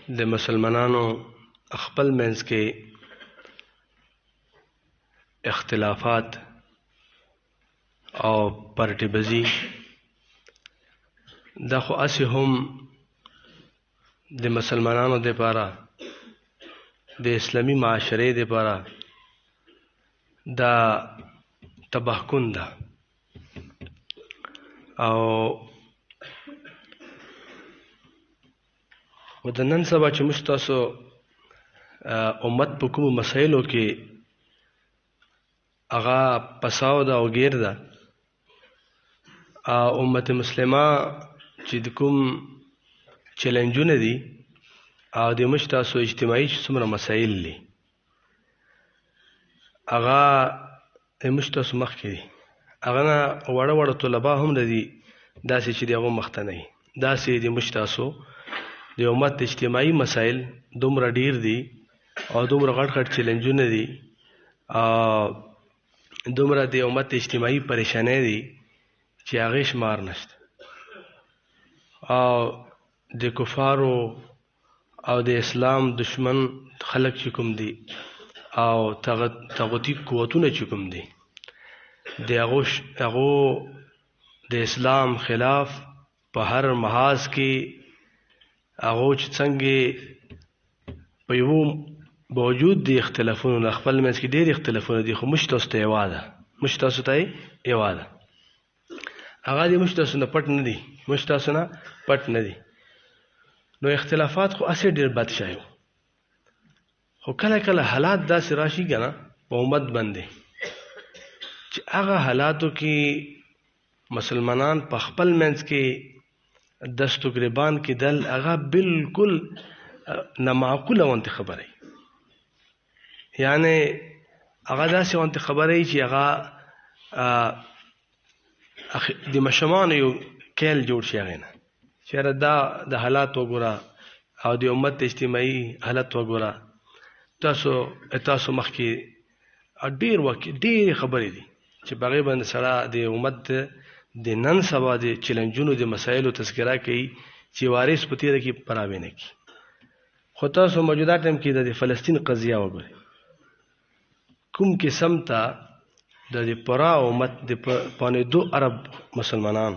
د مسلمانانو خپل منځ کې اختلافات او پرټي بزي دا خو اسی هم د مسلمانانو د لپاره د اسلامی معاشره د لپاره دا تباہکن ده او د نن سبا چې موږ تاسو امت په کومو مسایلو کې هغه پساو ده او ګیر ده امت مسلمه چې د کوم چیلنجونه دي او د موږ تاسو اجتماعي څومره مسایل دي هغه د موږ تاسو مخکې دي هغه نه وړه وړه طلبه هم دي داسې چې د هغو مخته نه وي داسې د موږ تاسو د امت اجتماعي مسایل دومره ډیر دي او دومره غټ غټ چیلنجونه دي دومره د امت اجتماعي پریشانۍ دي چې هغې شمار نشته او د کفارو او د اسلام دشمن خلک چې کوم دي او طاغوتي قوتونه چې کوم دي د هغو د اسلام خلاف په هر محاذ کې هغه چې څنګه په یو باوجود د اختلافونو نه خپل منځ کې ډېر اختلافونه دي خو موږ تاسو ته یو ده هغه د موږ تاسو نه پټ نه دي موږ تاسو نه پټ نه دي نو اختلافات خو اسې ډېر بد شی خو کله کله حالات داسې راشي که نه په امت باندې چې هغه حالاتو کې مسلمانان په خپل منځ کې دستو گریبان کې دل هغه بالکل نامعقوله وانت خبره یعنی هغه داسې وانت خبره چې هغه د مشمانو یو کیل جوړ شي هغې نه چېرې دا د حالات وګوره او د امت اجتماعي حالت وګوره تاسو مخکې ډېرې خبرې دي چې په هغې باندې سره د امت د نن سبا د چیلنجونو د مسایلو تذکره کوي چې وارث په تیره کې پراوی نه کړي خو تاسو موجوده ټایم کې د فلسطین قضیه وګورئ کوم قسم ته د پوره امت د پانې 2 ارب مسلمانان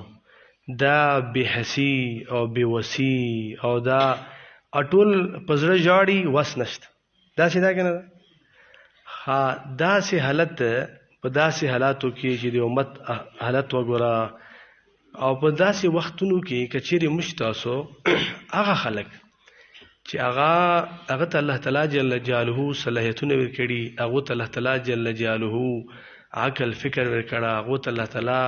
دا بېحسي او بېوسي او دا اټول په زړه ژاړي وس نشته داسې ده که نه ده داسې حالت په داسې حالاتو کې چې د امت حالت وګوره او په داسې وختونو کې که چیرې موږ تاسو هغه خلک چې هغه ته الله تعالی جل جلاله صلاحیتونه ورکړي هغو ته الله تعالی جل جلاله عقل فکر ورکړه هغو ته الله تعالی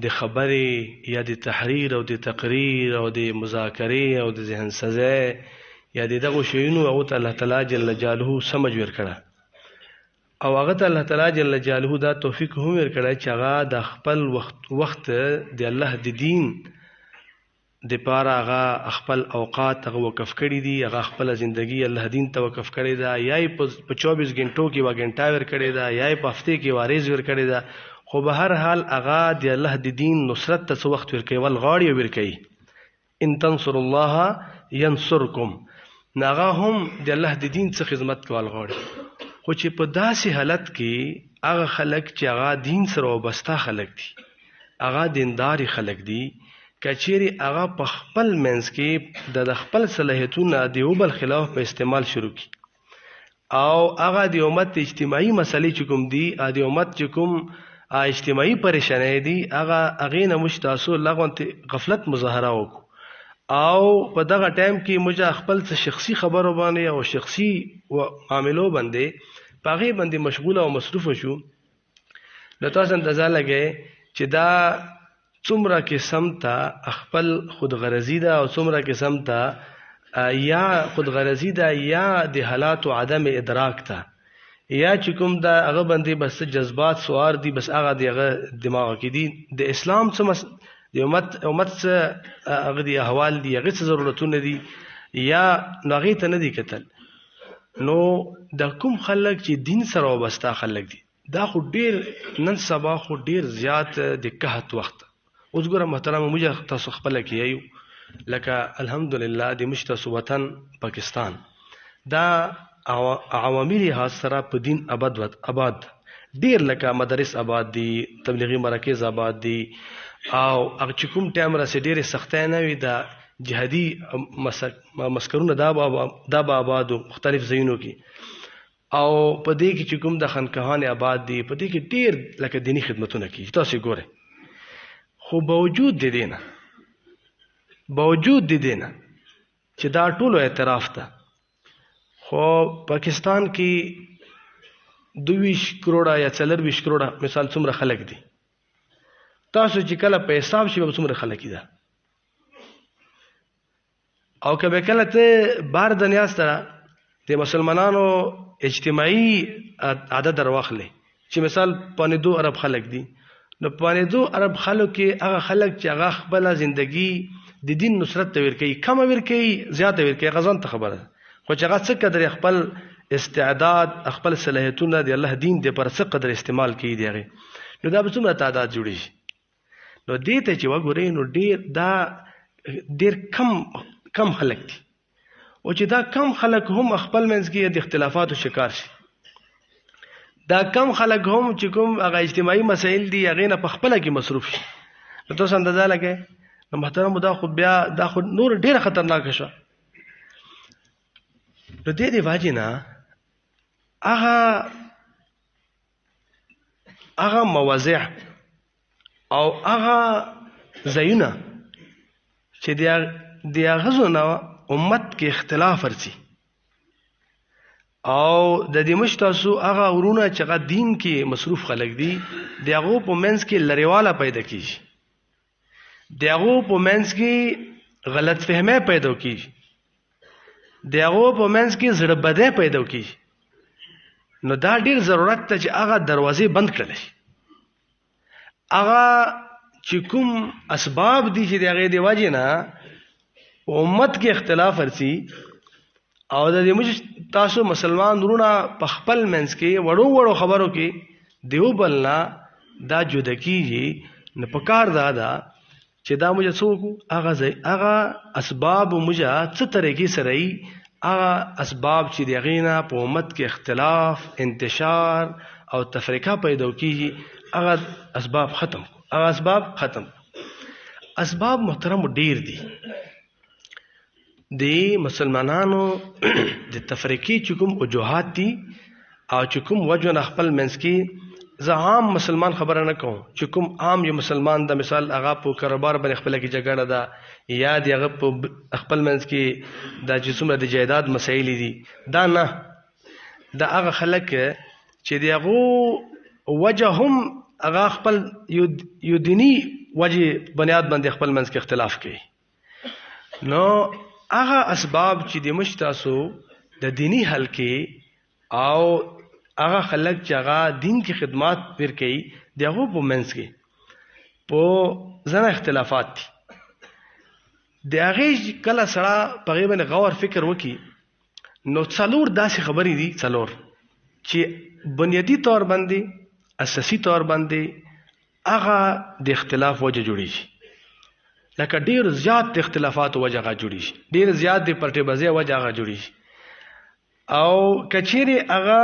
د خبرې یا د تحریر او د تقریر او د مذاکرې او د ذهن سازۍ یا د دغو شیونو هغو ته الله تعالی جل جلاله سمج ورکړه او هغه ته الله تعالی جل جلاله دا توفیق هم ورکړی چې هغه د خپل وخت د الله د دین د پاره هغه خپل اوقات هغه وقف کړي دي هغه خپل زندگی الله دین ته وقف کړي ده یا په 24 غنټو کې و غنټه ور کړي ده یا په هفته کې وارز ور کړي ده خو به هر حال هغه د الله د دین نصرت ته وخت ور کوي ول غاړي ور کوي ان تنصر الله ينصركم هغه هم د الله د دین څخه خدمت کول غاړي خو چې په داسې حالت کې هغه خلک چې هغه دین سره وابسته خلک دي هغه دینداري خلک دي که چیرې هغه په خپل منځ کې د خپل صلاحیتونه د یو بل خلاف په استعمال شروع کړي او هغه د امت اجتماعي مسلې چې کوم دي د امت چې کوم اجتماعي پریشانۍ دي هغې نه موږ تاسو لغونتې غفلت مظاهره وکړو او په دغه ټایم کې موږ خپل څه شخصي خبرو باندې او شخصي معاملو باندې په هغې باندې مشغوله او مصروفه شو نو تاسو اندازه لګئ چې دا څومره قسم ته خپل خودغرضي ده او څومره قسم ته یا خودغرضي ده یا د حالاتو عدم ادراک ته یا چې کوم دا هغه باندې بس جذبات سوار دي بس هغه د هغه دماغ کې دي د اسلام څه د امت څه هغه د احوال دي هغې څه ضرورتونه دي یا نو هغې ته نه دي کتل نو د کوم خلک چې دین سره وابسته خلک دي دا خو ډېر نن سبا خو ډېر زیات د قحط وخت اوس ګوره محترم موږ تاسو خپله کې یو لکه الحمدلله د مشتاسو وطن پاکستان دا عوامي لحاظ سره په دین آباد ډیر لکه مدارس آباد دي، تبلیغي مراکز آباد دي، او هغه چې کوم ټایم راسي ډېرې سختۍ نه وي د جهادي مسکرونه دا به آباد مختلف ځایونو کې، او په دې کې چې کوم د خانقاهان آباد دي په دې کې ډېر لکه دینی خدمتونه کېږي. تاسو ګورئ، خو باوجود د دې نه چې دا ټولو اعتراف ته، خو پاکستان کې 22 کروڑه یا 24 کروڑه مثال څومره خلک دي، تاسو چې کله په حساب شي به څومره خلک دي، او که به کله ته بار دنیا سره د مسلمانانو اجتماعي عدد درواخلې چې مثال 2.5 ارب خلک دي، نو 2.5 ارب خلکو کې هغه خلک چې هغه خپل ژوندګي د دین نصرت ته ورکوي، کم ورکوي زیاته ورکوي، غزان ته خبره، خو چې هغه څه قدر خپل استعداد خپل صلاحیتونه د الله دین د پر څه قدر استعمال کوي دی هغه، نو دا به څومره تعداد جوړیږي. نو دې ته چې وګورئ نو ډېر کم خلک دي، او چې دا کم خلک هم خپل منځ کې د اختلافاتو شکار شي، دا کم خلک هم چې کوم هغه اجتماعي مسایل دي هغې نه په خپله کې مصروف شي. نو تاسو اندازه لګئ، نو محترمو دا خو نور ډېره خطرناکه شوه. نو دې د واجې نه هغه مواضع او هغه ځایونه چې د هغه ځایونه امت کې اختلاف ورځي، او د دې مشتاسو هغه ورونه چې هغه دین کې مصروف خلک دي د هغو په منځ کې لرېواله پیدا کېږي، د هغو په منځ کې غلط فهمۍ پیدا کېږي، د هغو په منځ کې زړه بدۍ پیدا کېږي. نو دا ډېر ضرورت ته چې هغه دروازې بند کړلی شي، هغه چې کوم اسباب دي چې د هغې د وجې نه په امت کې اختلاف ورځي، او د دې تاسو مسلمان ورونه په خپل منځ کې وړو خبرو کې دیو بل نه دا جدا کېږي، نو پکار دا ده چې دا موږ څه وکړو، هغه اسباب موږ څه طریقې سره یي، هغه اسباب چې د هغې نه په امت کې اختلاف، انتشار او تفریقه پیدا کېږي، هغه اسباب ختم. اسباب محترم ډیر دي د مسلمانانو د تفریقې چې کوم وجوهات دي، او چې کوم وجه نه خپل منځ کې زه عام مسلمان خبره نه کوم، چې کوم عام یو مسلمان د مثال هغه په کاروبار باندې خپله کې جګړه ده، یا د هغه په خپل منځ کې دا چې څومره د جایداد مسایل دي، دا نه، دا هغه خلک چې د هغو وجه هم هغه خپل یو دینی وجه بنیاد باندې خپل منځ کې اختلاف کوي. نو هغه اسباب چې د مشتاسو د دینی حل کې، او هغه خلک چې هغه دین کې خدمات پیر کوي د هغو په منځ کې په ځنه اختلافات دي، د هغې کله سړه په هغې باندې غور فکر وکړي، نو 4 داسې خبرې دي، 4 چې بنیادي طور باندې اساسي طور باندې هغه د اختلاف وجه جوړیږي، لکه ډېر زیات د اختلافاتو وجه هغه جوړیږي، ډېر زیات د پرټې بازۍ وجه هغه جوړیږي، او که چیرې هغه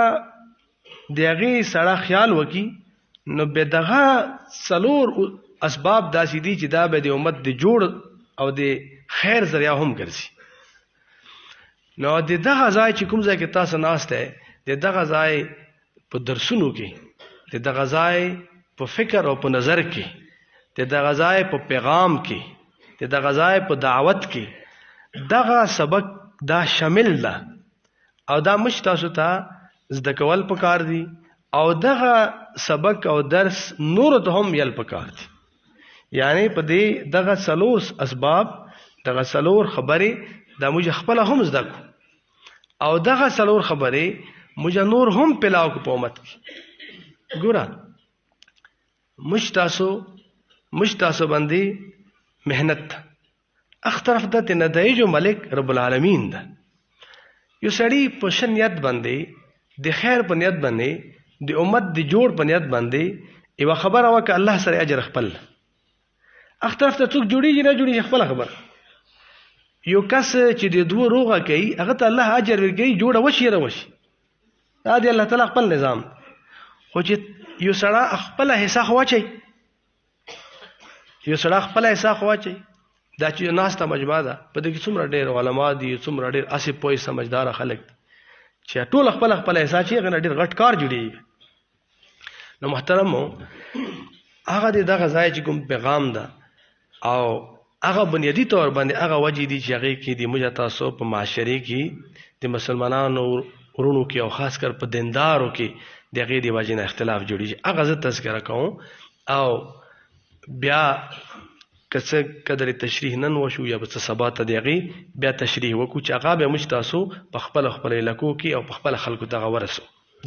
د هغې سړه خیال وکړي، نو بیا دغه 4 اسباب داسې دي چې دا به د امت د جوړ او د خیر ذریعه هم ګرځي. نو د دغه ځای چې کوم ځای کې تاسو ناست دی، د دغه ځای په درسونو کې، د دغه ځای په فکر او په نظر کې، د دغه ځای په پیغام کې، د دغه ځای په دعوت کې دغه سبق دا شامل ده، او دا مش تاسو ته زده کول پکار دي، او دغه سبق او درس نور ته هم یل پکار دي. یعنی په دې دغه 4 اسباب، دغه 4 خبرې دا موږ خپل هم زده کو، او دغه 4 خبرې موږ نور هم پلاو کو په امت کې. ګوره مشتاسو باندې محنت اخترف د نتایج ملک رب العالمین ده. یو سړی په شنیت باندې د خیر په نیت باندې د امت د جوړ په نیت باندې یو خبره وکړه، الله سره اجر خپل. اخترف ته څوک جوړیږي نه جوړیږي خپل خبر، یو کس چې د دوه روغه کوي هغه ته الله اجر ورکوي جوړه وشي روشي دا دی الله تعالی خپل نظام خو چې یو سړی خپل حصہ خواچي یو سړی خپل حصہ خواچي دا چې ناسته مجمع ده په دې کې څومره ډېر علما دي څومره ډېر اسې پوي سمجھدار خلک چې ټول خپل حصہ چې غن ډېر غټ کار جوړي نو محترمو هغه دغه ځای چې کوم پیغام ده او هغه بنیادی طور باندې هغه وجې دي چې هغه کې د موږ تاسو په معاشره کې د مسلمانانو ورونو کې او خاص کر په دیندارو کې دغه دی وجې نه اختلاف جوړیږي هغه زه تذکرہ کوم او بیا کڅ قدر تشریح نن وشو یا بس سبا ته دغه بیا تشریح وکړو چې هغه به موږ تاسو په خپل علاقو کې او په خپل خلکو ته ورسو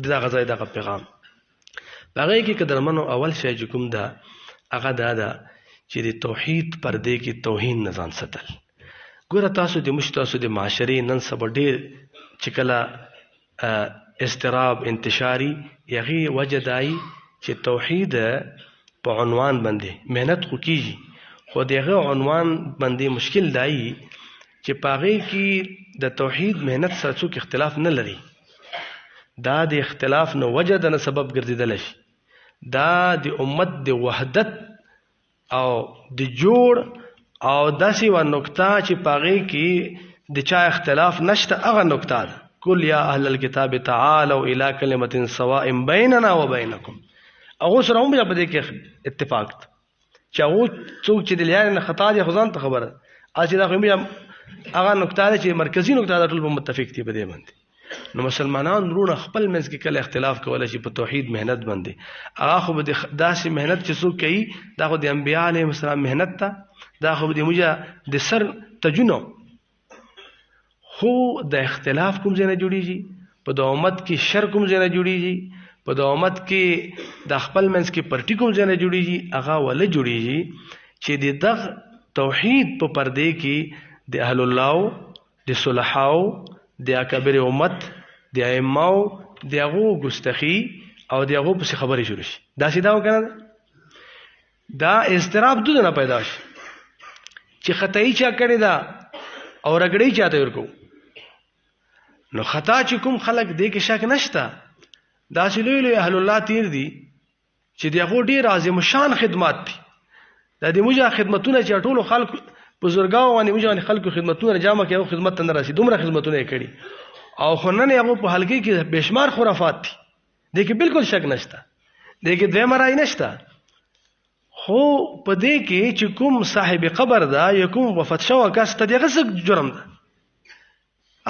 دا غزا دغه پیغام هغه کې قدرمنو اول شی چې کوم دا هغه دا چې د توحید پردې کې توهین نزان ستل ګوره تاسو د مشتاسو د معاشري نن سبا ډېر چې کله استراب انتشاري یغي وجدای چې توحید په عنوان باندې مهنت خو کیږي خو دغه عنوان باندې مشکل دی چې پاغه کې د توحید مهنت سره څوک اختلاف نه لري دا د اختلاف نو وجد نه سبب ګرځیدل شي دا د امت د وحدت او د جوړ او داسې و نقطه چې پاغه کې د چا اختلاف نشته هغه نقطه ده قل یا اهل الكتاب تعالوا الى كلمه سواء بيننا وبينكم هغه سره هم په دې کې اتفاق ده چې هغه څوک چې د لیان خطا دي خو ځان ته خبره اسی دا خو هغه نقطه ده چې مرکزی نقطه ده ټول متفق دي په دې باندې نو مسلمانان رونه خپل منځ کې کله اختلاف کولای شي په توحید مهنت باندې هغه خو به داسې مهنت چې څوک کوي دا خو د انبیاء علیهم السلام مهنت ده دا خو د موږ د سر تجنو خو د اختلاف کوم ځای نه جوړیږي په د امت کې شر کوم ځای نه جوړیږي په د امت کې د خپل منځ کې پرټی کوم ځای نه جوړیږي هغه ول جوړیږي چې د دغه توحید په پردې کې د اهل الله د صلحاو د اکبر امت د ائمه د هغه ګستخی او د هغه په خبرې شروع شي دا سیدا وکنه دا استراب دوه نه پیدا شي چې خدای چا کړی دا او رګړی چاته ورکو نو خطا چې کوم خلق دې کې شک نشته دا چې لوی اهل الله تیر دي چې دغه ډیر عظیم شان خدمات دي دا د موږ خدمتونه چې ټولو خلق بزرګاو باندې موږ باندې خلکو خدمتونه جامه کې او خدمت نه راسي دومره خدمتونه کړي او خنن هغه په حلقې کې بشمار خرافات دي دې کې بالکل شک نشته دې کې دوه مرای نشته خو په دې کې چې کوم صاحب قبر دا یا کوم وفات شو کس ته دغه څه جرم ده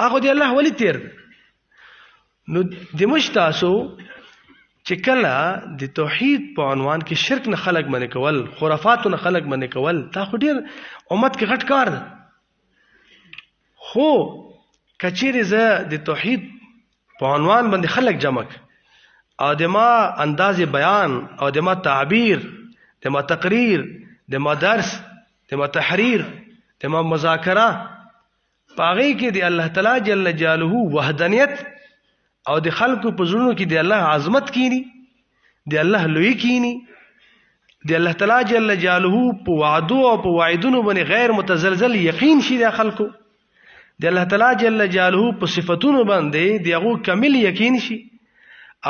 هغه دی الله ولی تیر نو د مشتاسو چې کله د توحید په عنوان کې شرک نه خلق منې کول خرافات نه خلق منې کول تا خو ډیر امت کې غټ کار ده خو کچېره زه د توحید په عنوان باندې خلق جمع او د ما انداز بیان او د ما تعبیر د ما تقریر د ما درس د ما تحریر د ما مذاکره پاغي کې د الله تعالی جل جلاله وحدانیت او د خلکو په زړونو کې د الله عظمت کینی د الله لوی کینی د الله تعالی جل جلاله په وعدو او په وعدونو باندې غیر متزلزل یقین شي د خلکو د الله تعالی جل جلاله په صفاتونو باندې دغه کامل یقین شي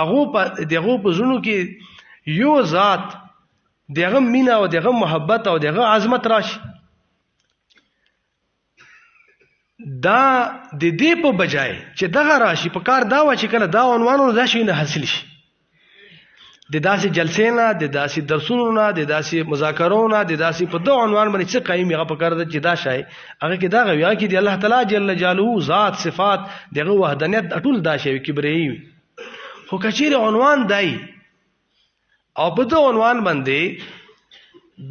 هغه په دغه په زړونو کې یو ذات دغه مینا او دغه محبت او دغه عظمت راشي دا د دې په بجای چې دغه راشي په کار دا و چې کله دا عنوانونه دا شي نه حاصل شي د داسې جلسې نه د داسې درسونو نه د داسې مذاکرو نه د داسې په دوه عنوان باندې څه قایم هغه په کار ده چې دا شای هغه کې دا غویا کې د الله تعالی جل جلاله ذات صفات دغه وحدانیت ټول دا شی کبري خو کچیر عنوان دی او په دوه عنوان باندې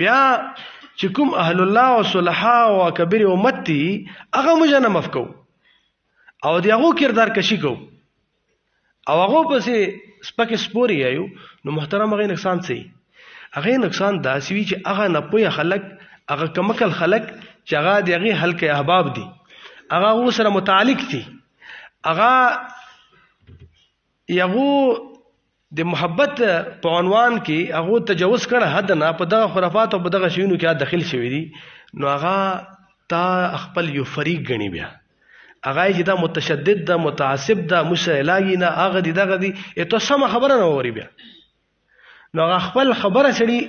بیا چې کوم اهل الله او صلحا او کبیر امت دي هغه موږ نه مفکو او دغه کردار کشي کو او هغه پسې سپک سپوري ایو نو محترم هغه نقصان سي هغه نقصان داسي وي چې هغه نه پوهه خلق هغه کمکل خلق چې هغه دغه حلقه احباب دي هغه سره متعلق دي هغه یغو د محبت په عنوان کې هغه تجاوز کړه حد نه په دغه خرافات او په دغه شیونو کې داخل شوی دي نو هغه تا خپل یو فریق غني بیا هغه چې دا متشدد دا متعصب دا مسایلاږي نه هغه دي دغه دي ته سم خبره نه ووري بیا نو هغه خپل خبره سړي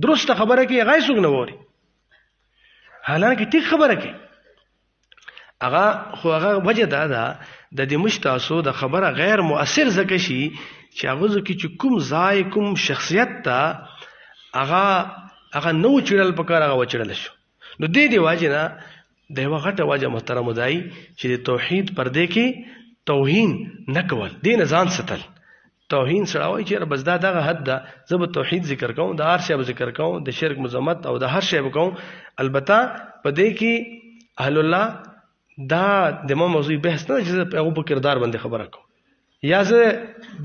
درست خبره کوي هغه څوک نه ووري حالانکه ټیک خبره کوي هغه خو هغه وجه دا ده د دې مشتاسو د خبره غیر مؤثر زکه شي چې هغه ځکه چې کوم ځای کوم شخصیت ته هغه نو چړل پکار هغه وچړل شو نو دې واجه نه د یو غټه واجه محترم دای چې د توحید پردې کې توهین نه کول دین ځان ستل توهین سره وای چې بس دا دغه حد ده زه به توحید ذکر کوم د هر شی ذکر کوم د شرک مذمت او د هر شی کوم البته په دې کې اهل الله دا د موضوع بحث نه چې په هغه کردار باندې خبره کوم یا زه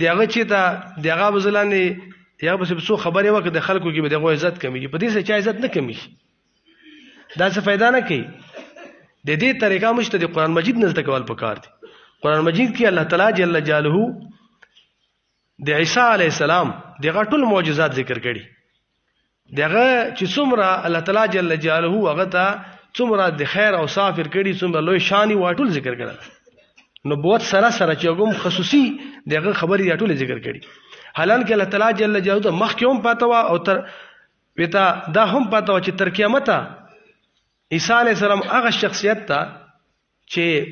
دغه چې دا دغه بزلانه یا به څه خبره وکړه د خلکو کې به دغه عزت کمیږي په دې څه چې عزت نه کمیږي دا څه فائدہ نه کوي د دې طریقه مشته د قران مجید نزد کول پکار دي قران مجید کې الله تعالی جل جلاله د عیسی علی السلام دغه ټول معجزات ذکر کړي دغه چې څومره الله تعالی جل جلاله هغه ته څومره د خیر او صافر کړي څومره لوی شان او ټول ذکر کړل نبوت سره سره چې کوم خصوصي دغه خبرې ټول ذکر کړي حالانکه الله تعالی جل جلاله مخ کې هم پاتوا او تر وتا دا هم پاتوا چې تر قیامت عیسی علیہ السلام هغه شخصیت ته چې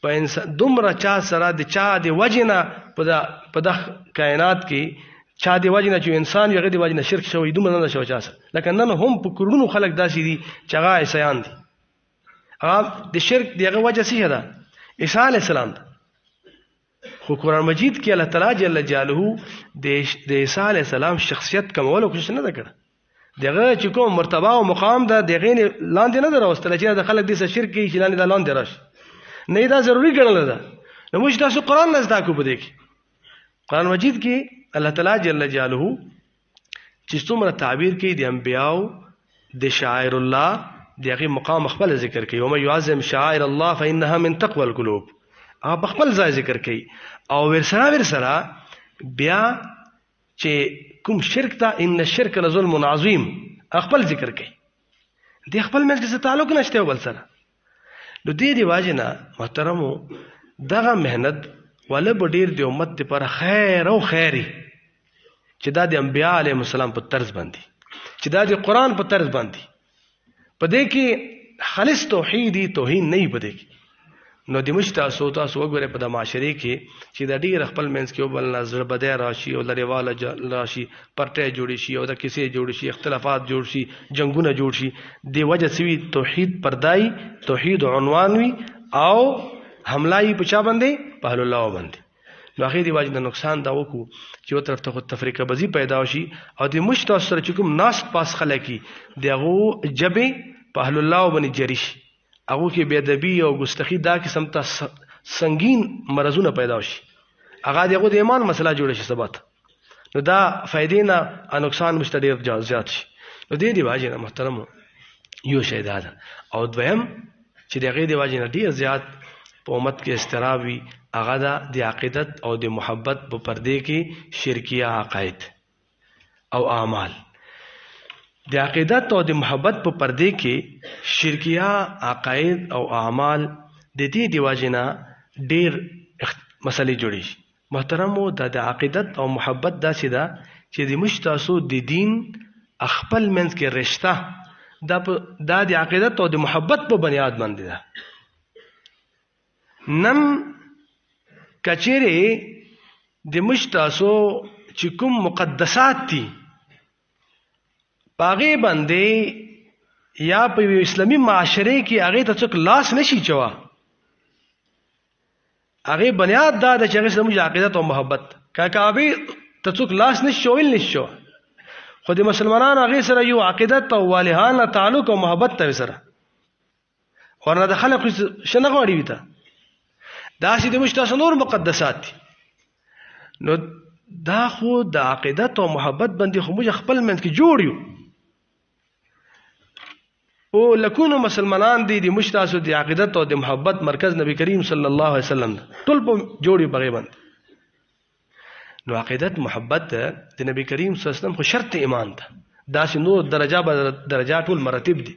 په انسان دومره چا سره د چا د وجنه په د کائنات کې چا د وجنه چې انسان یو غدي وجنه شرک شوی دومره نه شو چاسه لکه نن هم په کورونو خلک داسې دي چې هغه عیسایان دي هغه د شرک دغه وجه څه ده عیسی علیہ السلام خو قرآن مجید کې الله تعالی جل جلاله د عیسی علیہ السلام شخصیت کمولو کوشش نه وکړه دغه چې کوم مرتبه او مقام ده دغه لاندې نه دروستل چې د خلک د شرک کې چې لاندې لاندې راشي نه دا ضروری ګڼل ده نو موږ تاسو قرآن نه زده کو بده کې قرآن مجید کې الله تعالی جل جلاله چې څومره تعبیر کوي د انبیاو د شاعر الله دغه مقام خپل ذکر کوي او مې يعظم شاعر الله فانها من تقوى القلوب هغه خپل ځای ذکر کوي او ورسره بیا چې کوم شرک ته ان الشرك لظلم عظیم خپل ذکر کوي د خپل ملک سره تعلق نشته بل سره نو دې دی واجنه محترمو دغه مهنت ولا ډیر د امت لپاره خیر او خیری چې دا د انبیاء علیهم السلام په طرز باندې چې دا د قران په طرز باندې په دې کې خالص توحیدی توهین نه پدې کې نو د مشتاسو تاسو وګوره په د معاشري کې چې د ډیر خپل منځ کې وبل نظر بده راشي او لريواله راشي پرټه جوړي شي او د کیسې جوړي شي اختلافات جوړ شي جنگونه جوړ شي د وجه سوي توحید پردای توحید عنوان وي او حملای په چا باندې په الله باندې نو اخی دی واجب د نقصان دا وکړو چې یو طرف ته تفریقه بزی پیدا شي او د مشتاسو سره چې کوم ناس پاس خلکی دغه جبه په الله باندې جری شي هغه کې بے ادبی او ګستاخی دا قسم ته سنگین مرزونه پیدا شي هغه دغه د ایمان مسله جوړ شي ثبات نو دا فائدې نه نقصان مشتډیر زیات شي نو دې دی واجب محترم یو شی دا او دویم چې دغه دی واجب ډیر زیات په امت کې استراب وي هغه د عقیدت او د محبت په پردې کې شرکیه عقاید او اعمال د عقیدت او د محبت په پردې کې شرکیه عقاید او اعمال د دې دی واجب ډیر مسلې جوړي شي محترمو د عقیدت او محبت داسې ده چې د مشتاسو د دین خپل منځ کې رشتہ د عقیدت او د محبت په بنیاد باندې ده نن کچېره د مشتاسو چې کوم مقدسات دي پاغه باندې یا په اسلامي معاشره کې هغه ته څوک لاس نشي چوا هغه بنیاد دا د چې زموږ عقیدت او محبت کاکابه ته څوک لاس نشي ویل نشو خو د مسلمانانو هغه سره یو عقیدت او والهانه تعلق او محبت ته سره ورنه د خلق شنه غوړي وي ته دا چې د مشتاسو نور مقدسات دي نو دا خو د عقیدت او محبت باندې خو موږ خپل منځ کې جوړ یو او لکونو مسلمانان دي د مشتاسو د عقیدت او د محبت مرکز نبی کریم صلی الله علیه وسلم ټول په جوړي بغي باندې نو عقیدت محبت د نبی کریم صلی الله علیه وسلم خو شرط ایمان ده دا چې نور درجات ټول مراتب دي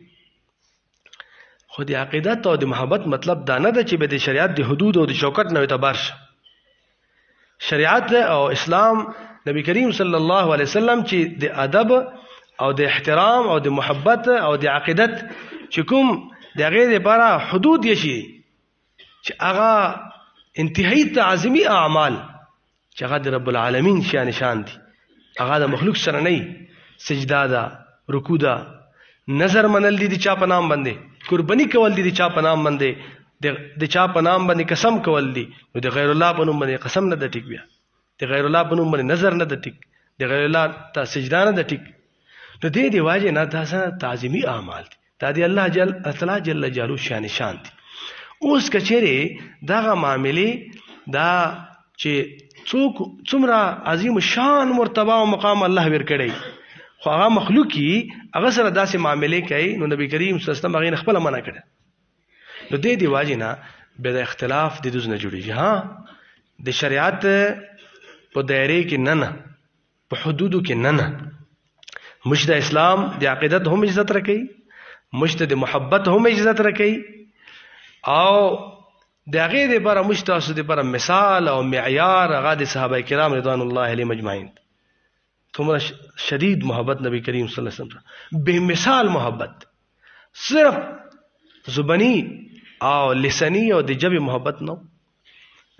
خو د عقیدت او د محبت مطلب دا نه ده چې به د شریعت د حدود او د شوکت نه اعتبار شه. شریعت او اسلام نبی کریم صلی الله علیه وسلم چې د ادب او د احترام او د محبت او د عقیدت چې کوم د غیر لپاره حدود یې شي چې هغه انتهایی تعظیمی اعمال چې هغه د رب العالمین شان دي، هغه د مخلوق سره نه، سجدا ده، رکوع ده، نظر منل دي د چا په نام باندې، قربانی کول دي د چا په نام باندې، د چا په نام باندې قسم کول دي، نو د غیر الله په نوم باندې قسم نه ده ټیک، بیا د غیر الله په نوم باندې نظر نه ده ټیک، د غیر الله ته سجدا نه ده ټیک. نو دې دی واجه نه دا تعظیمی اعمال دي، دا دی الله جل جلاله شان دي. اوس کچېره دغه معاملې دا چې څوک څومره عظیم شان مرتبه او مقام الله ورکړي، خو هغه مخلوقي هغه سره داسې معاملې کوي، نو نبی کریم صلی الله علیه وسلم هغه خپل منع کړ. نو دې دی واجه نه به د اختلاف د دوز نه جوړیږي. ها د شریعت په دایره کې نه په حدودو کې نه مشت اسلام د عقیدت هم عزت رکھي، مشت د محبت هم عزت رکھي، او د هغې دپاره موږ تاسو دپاره مثال او معیار هغه د صحابه کرام رضوان الله علیهم اجمعین څومره شدید محبت نبی کریم صلی الله علیه وسلم، بے مثال محبت، صرف زبانی او لسانی او د جبې محبت نو.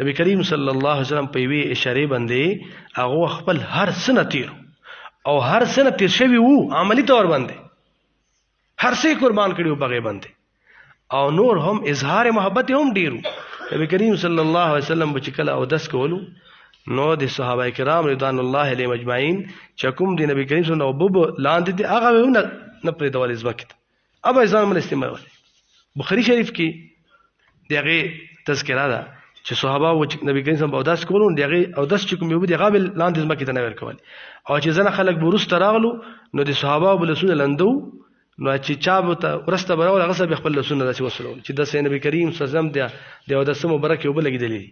نبی کریم صلی الله علیه وسلم په یوې اشارې باندې هغه خپل هر څه نه تیر او هر څه نه تیر شوي وو، عملی طور باندې هر څه قربان کړي وو په هغې باندې، او نور هم اظهار محبت هم ډیرو. نبی کریم صلی الله علیه وسلم به چې کله اودس کولو نو د صحابه کرام رضوان الله علیهم اجمعین چې کوم د نبی کریم صلی الله علیه وسلم لاندې دي هغه نه پرېږدول ځمکې ته، ابا ځان باندې استعمالول. بخاری شریف کې د هغې تذکره ده چې صحابه نبی کریم صلی الله علیه وسلم اودس کولو، د هغې اودس چې کوم یو دي هغه لاندې ځمکې ته نه ورکول، او چې ځنه خلک به وروسته راغلو نو د صحابه به لاسونه لندو، نو چې چا به ته ورسته به راول هغه سه به خپل لاسونه داسې وسولول چې داسې نبی کریم صلی الله علیه وسلم د اودس مبارکې اوبه لګېدلې دي.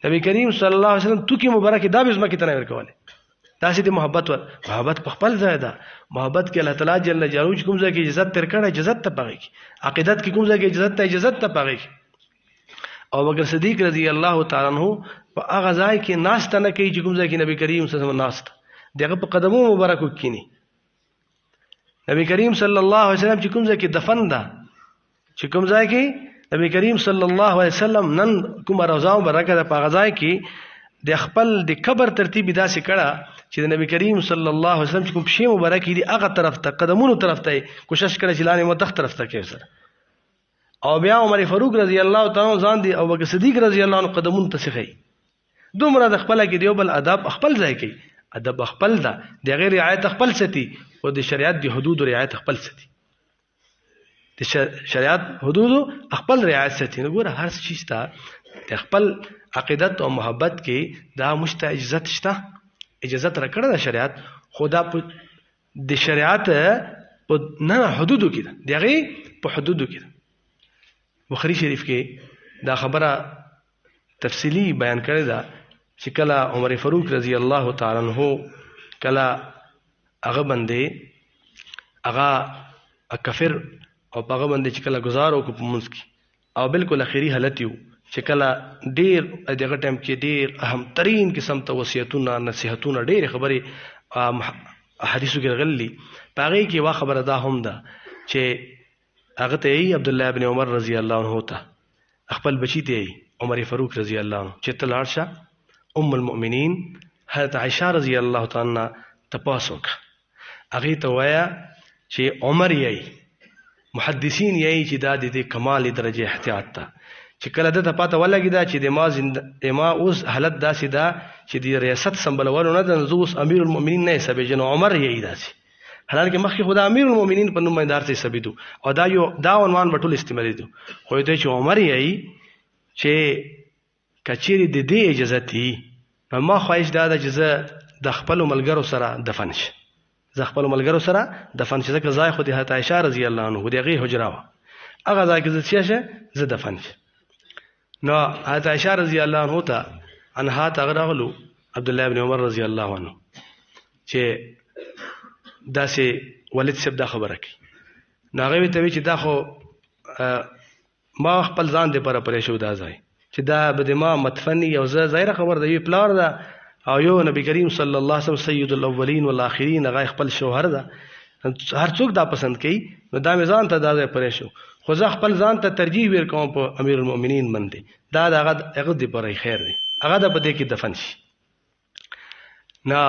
نبی کریم صلی الله علیه وسلم توکي مبارکې دا به ځمکې ته نه ورکولې. داسې د محبت په خپل ځای ده. محبت کې الله تعالی جل جلاله چې کوم ځای کې اجازت تر کړه اجازت ته پغې کی، عقیدت کې کوم ځای کې اجازت ته پغې کی. او بکر صدیق رضی الله تعالی عنہ په هغه ځای کې ناشته نه کوي چې کوم ځای کې نبی کریم صلی الله علیه وسلم ناشته دغه په قدمو مبارکو کینی. نبی کریم صلی الله علیه وسلم چې کوم ځای کې دفن ده، چې کوم ځای کې نبی کریم صلی الله علیه وسلم نن کوم روزه مبارکه ده په هغه ځای کې د خپل د قبر ترتیب داسې کړه چې د نبی کریم صلی الله علیه وسلم چې کوم شی مبارک دي هغه طرف ته قدمونو طرف ته کوشش کړه چې لاندې مدخ طرف ته کې سره. او بیا عمر فاروق رضی الله تعالی ځان دي او بکر صدیق رضی الله عنه قدمونو ته سخی دومره د خپل کې دیو بل ادب خپل ځای کوي، ادب خپل ده، د غیر رعایت خپل ستی او د شریعت د حدود رعایت خپل ستی، د شریعت حدود خپل رعایت ستی. نو ګوره هر څه شته د خپل عقیدت او محبت کې دا مشته اجازت شته، اجازت راکړه د شریعت، خدا د شریعت په نه حدودو کې ده، دغه په حدودو کې ده. بخاری شریف کې دا خبره تفصیلی بیان کړې ده چې کله عمر فاروق رضی الله تعالی عنہ کله هغه باندې هغه کافر او هغه باندې چې کله گزار وکړو په منځ کې او بالکل اخیری حالت یو چې کله ډیر دغه ټایم کې ډیر اهم ترین قسم ته وصیتونه نصیحتونه ډیر خبرې حدیثو کې راغلي، په هغې کې وا خبره دا هم ده چې هغه ته یې عبد الله ابن عمر رضی الله عنه ته خپل بچی ته یې عمر فاروق رضی الله عنه چې ته لاړ شه ام المؤمنین حضرت عائشہ رضی الله تعالی عنها تپاس وکړه، هغې ته وایه چې عمر یې محدثین یې چې دا د دې کمال درجه احتیاط ته چې کله دته پاته ولګېده چې د ما اوس حالت داسې ده چې د ریاست سمبلولو نه ده، زه اوس امیر المؤمنین نه حسابېږم، نو عمر یې داسې حالانکه مخکې خو د امیر المؤمنین په نوم باندې هر څه حسابېدو او دا عنوان به ټول استعمالېدو، خو دی چې عمر یې چې که چیرې د دې اجازت وي نو ما خواهش دا ده چې زه د خپلو ملګرو سره دفن شم، زه خپلو ملګرو سره دفن شم، ځکه ځای خو د حضرت عایشه رضی الله عنه د هغې حجره وه، هغه ځای کې زه څه شه زه دفن شم. نو حضرت عایشه رضی الله عنه ته عنها ته هغه راغلو عبدالله ابن عمر رضی الله عنه چې داسې والد صاحب دا خبره کوي، نو هغې ورته وایي چې دا خو ما خپل ځان دې پر پرې شو دا ځای چې دا به د ما مدفني یو ظاهره خبر دی پلار ده او یو نبی کریم صلی الله علیه وسلم سید الاولین والآخرین هغه خپل شوهر ده هر څوک دا پسند کوي نو دا مې ځان ته دا ځای پرې شو خو زه خپل ځان ته ترجیح ورکوم په امیر المؤمنین باندې دا د هغه د پرې خیر دی هغه د په دې کې دفن شي نه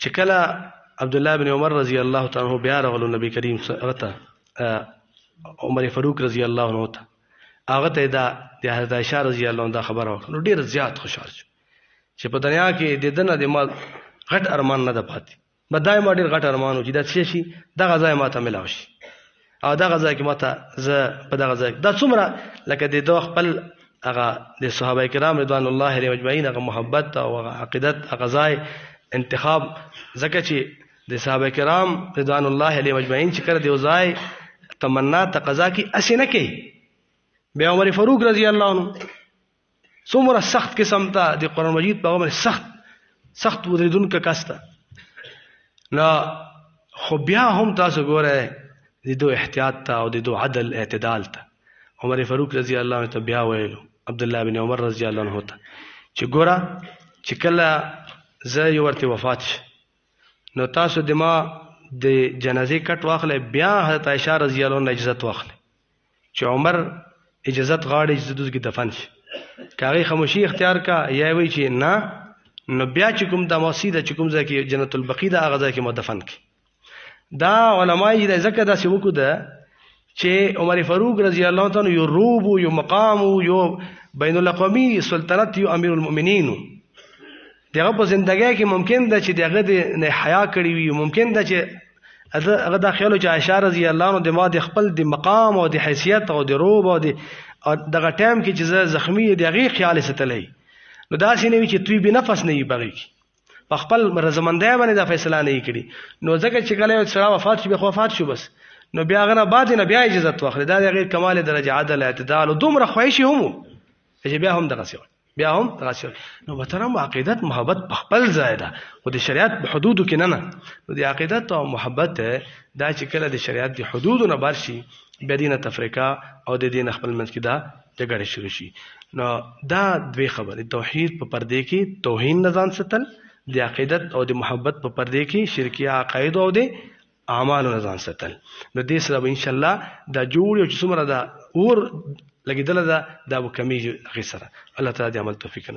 چې کله عبد الله بن عمر رضی الله تعالی عنہ بیا راغلو نبی کریم ته عمر فاروق رضی الله عنه ته هغه ته دا د حضرت عائشہ رضی الله عنها خبره وکړه نو ډیر زیات خوشحال شو چې په دنیا کې د دنه د ما غټ ارمان نه ده پاتې بدای ما ډیر غټ ارمان و چې دا څه شي دغه ځای ماته ملاو شي او دغه ځای کې ماته زه په دغه ځای دا څومره لکه د دوه خپل هغه د صحابه کرام رضوان الله علیهم اجمعین هغه محبت او هغه عقیدت هغه ځای انتخاب ځکه چې د صحابه کرام رضوان الله علیهم اجمعین چې کړه د ځای تمنا تقاضا کی اسنه کې بیا عمر فاروق رضی الله عنه څومره سخت قسم ته د قرآن مجید په باندې سخت ودریدونکو کاسته نو خو بیا هم تاسو ګوره د دو احتیاط ته او د دو عدل اعتدال ته عمر فاروق رضی الله عنه ته بیا ویلو عبد الله بن عمر رضی الله عنه ته چې ګوره چې کله زه یو ورته وفات شم نو تاسو د ما د جنازې کټ واخلې بیا حضرت عائشہ رضی الله عنها اجازه واخلې چې عمر اجازه غاړي چې دوی کې دفن شي کاغي خاموشي اختیار کا یا وی چې نه نو بیا چې کوم د مسجد چې کوم ځکه جنت البقیع د هغه ځکه مدفن کی دا علماء یې ځکه دا څه وکړه ده چې عمر فاروق رضی الله تعالی یو روب یو مقام یو بین الاقوامی سلطنت یو امیر المؤمنین دغه په زندګۍ کې ممکن ده چې دغه نه حیا کړی وي ممکن ده چې هغه د خیالو چې عائشہ رضی الله عنها د ما د خپل د مقام او د حیثیت او د روب او دغه ټایم کې چې زخمی دغه خیال ستلې نو دا شي نه چې توی به نفس نه یې بغي په خپل رضامندۍ باندې دا فیصله نه کړي نو ځکه چې کله سره وفات شي به وفات شو بس نو بیا غنه بعد نه بیا اجازه واخلي دا د غیر کمال درجه عدل اعتدال او دومره خوښي هم چې بیا هم دغه څه بیا هم دغه نو محترم عقیدت محبت په خپل ځای ده او د شریعت په حدودو کې نه نو د عقیدت او محبت دا چې کله د شریعت د حدودو نه بار شي بیا دینه تفریقه او د دین خپل منځ کې دا جګړه شروع شي نو دا دوی خبرې توحید په پردې کې توهین نه ځان ستل د عقیدت او د محبت په پردې کې شرکیه عقاید او د اعمال نه ځان ستل نو دې سره ان شاء الله دا جوړ یو چې څومره دا اور لګیدل دا به کمیږي هغې سره الله تعالی دې عمل توفیق